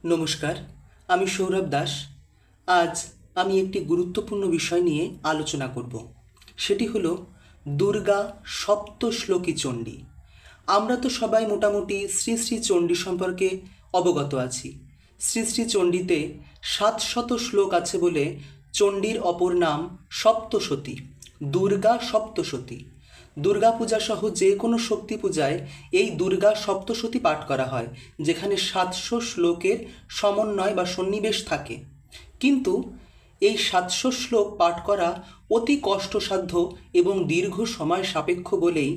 নমস্কার, আমি সৌরভ দাস। আজ আমি একটি গুরুত্বপূর্ণ বিষয় নিয়ে আলোচনা করব। সেটি হলো দুর্গা সপ্তশ্লোকী চণ্ডী। আমরা তো সবাই মোটামুটি শ্রী শ্রী চণ্ডী সম্পর্কে অবগত আছি। শ্রী শ্রী চণ্ডীতে 700 শ্লোক আছে বলে চণ্ডীর অপর নাম সপ্তসতী, দুর্গা সপ্তসতী। দুর্গা পূজা সহ যে কোনো শক্তি পূজায় এই দুর্গা সপ্তশতী পাঠ করা হয়, যেখানে 700 শ্লোকের সমন্বয় বা সন্নিবেশ থাকে। কিন্তু এই 700 শ্লোক পাঠ করা অতি কষ্টসাধ্য এবং দীর্ঘ সময় সাপেক্ষ বলেই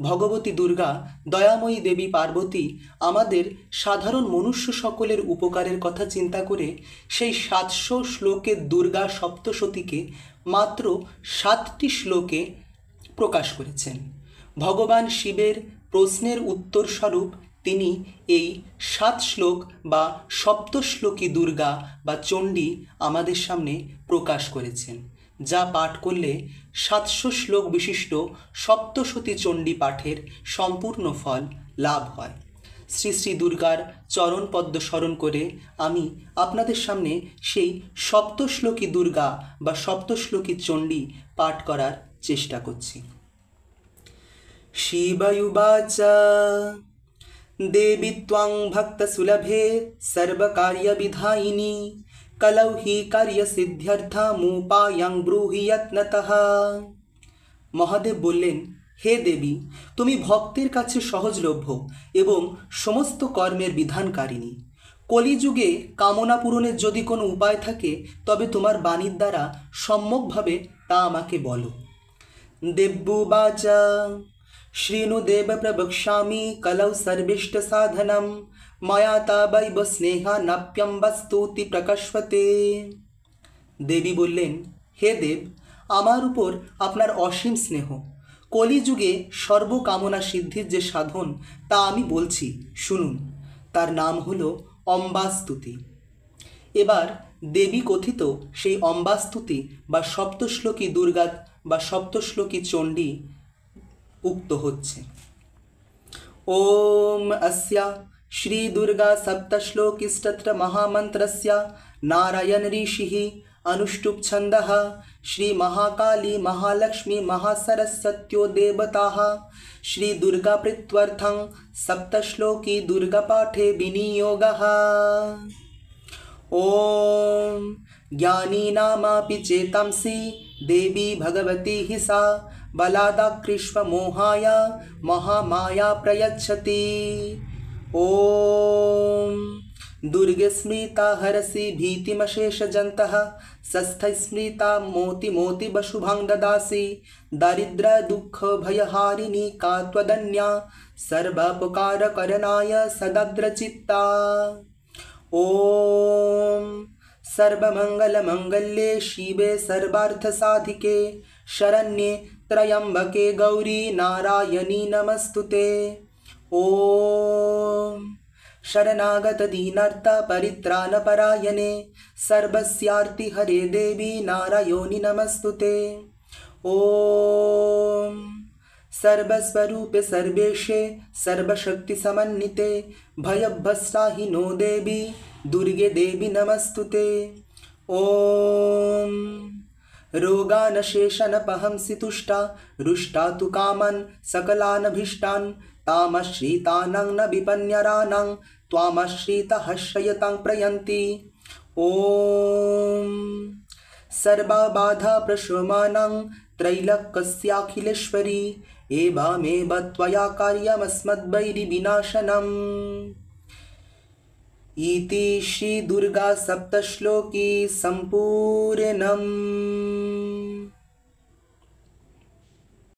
ভগবতী দুর্গা, দয়াময়ী দেবী পার্বতী আমাদের সাধারণ মনুষ্য সকলের উপকারের কথা চিন্তা করে সেই 700 শ্লোকের দুর্গা সপ্তশতীকে মাত্র 7টি শ্লোকে প্রকাশ করেছেন। ভগবান শিবের প্রশ্নের উত্তর স্বরূপ তিনি এই 7 শ্লোক বা সপ্তশ্লোকী দুর্গা বা চণ্ডী আমাদের সামনে প্রকাশ করেছেন, যা পাঠ করলে 700 শ্লোক বিশিষ্ট সপ্তশতী চণ্ডী পাঠের সম্পূর্ণ ফল লাভ হয়। শ্রী শ্রী দুর্গার চরণ পদ্ম স্মরণ করে আমি আপনাদের সামনে সেই সপ্তশ্লোকী দুর্গা বা সপ্তশ্লোকী চণ্ডী পাঠ করার চেষ্টা করছি। শিবায়ুবাচ দেবী ত্বং ভক্তসুলভে সর্বকার্যবিধায়িনী কলৌ হি কার্যসিদ্ধ্যর্থমুপায়ং ব্রূহি যত্নতঃ। মহাদেব বললেন, হে দেবী, তুমি ভক্তের কাছে সহজলভ্য এবং সমস্ত কর্মের বিধানকারিণী। কলিযুগে কামনা পূরণের যদি কোনো উপায় থাকে তবে তোমার বাণীর দ্বারা সম্যকভাবে তা আমাকে বলো। দেব্যুবাচ শৃণুদেব প্রবক্ষ্যামি কলৌ সর্বিষ্ট সাধনম ময়া তাবৈব স্নেহানাপ্যম্বস্তুতি প্রকাশতে। দেবী বললেন, হে দেব, আমার উপর আপনার অসীম স্নেহ। কলিযুগে সর্বকামনা সিদ্ধির যে সাধন তা আমি বলছি, শুনুন। তার নাম হলো অম্বাস্তুতি। এবার দেবী কথিত সেই অম্বাস্তুতি বা সপ্তশ্লোকী দুর্গা বা সপ্তশ্লোকী চণ্ডী উক্ত হচ্ছে। ওম अस्या श्री दुर्गा सप्तश्लोकीस्तत्र महामन्त्रस्य नारायण ऋषिः अनुष्टुप् छन्दः श्री महाकाली महालक्ष्मी महासरस्वत्यो देवताः श्री दुर्गा प्रीत्यर्थं सप्तश्लोकी दुर्गापाठे विनियोगः। ओम ज्ञानीनामापि चेतांसि देवी भगवती हि सा बलादाकृष्व मोहाय महामाया प्रयच्छति। ओम दुर्गे स्मृता हरसि भीतिमशेषजन्तः स्वस्थस्मृता मोति मोति वशुभां ददासि दारिद्र दुःख भयहारिणी का त्वदन्या सर्वोपकारकरणाय सदाद्रचित्ता। ओम सर्वमंगलमंगल्ये शिवे सर्वार्थसाधिके शरण्ये त्र्यंबके गौरी नारायणी नमस्तुते। ओम शरणागत दीनार्थ परित्राणपरायणे सर्वस्यार्ति हरे देवी नारायणी नमस्तुते। ओम सर्वस्वरूपे सर्वेशे सर्वशक्ति समन्विते भयभस्त्राहिनो देवी दुर्गे देवी नमस्तुते। ओम रोगानशेषनपहंसि तुष्टा रुष्टा तु कामन् सकलानभीष्टान् तामश्रितानां न विपन्यराणां त्वामश्रितः श्रयतां प्रयन्ति। ओम सर्वबाधा प्रशमनां त्रैलोक्यस्याखिलेश्वरी एवमेव त्वया कार्यमस्मद्वैरिविनाशनम्। इति श्री दुर्गा सप्तश्लोकी सम्पूर्णम्।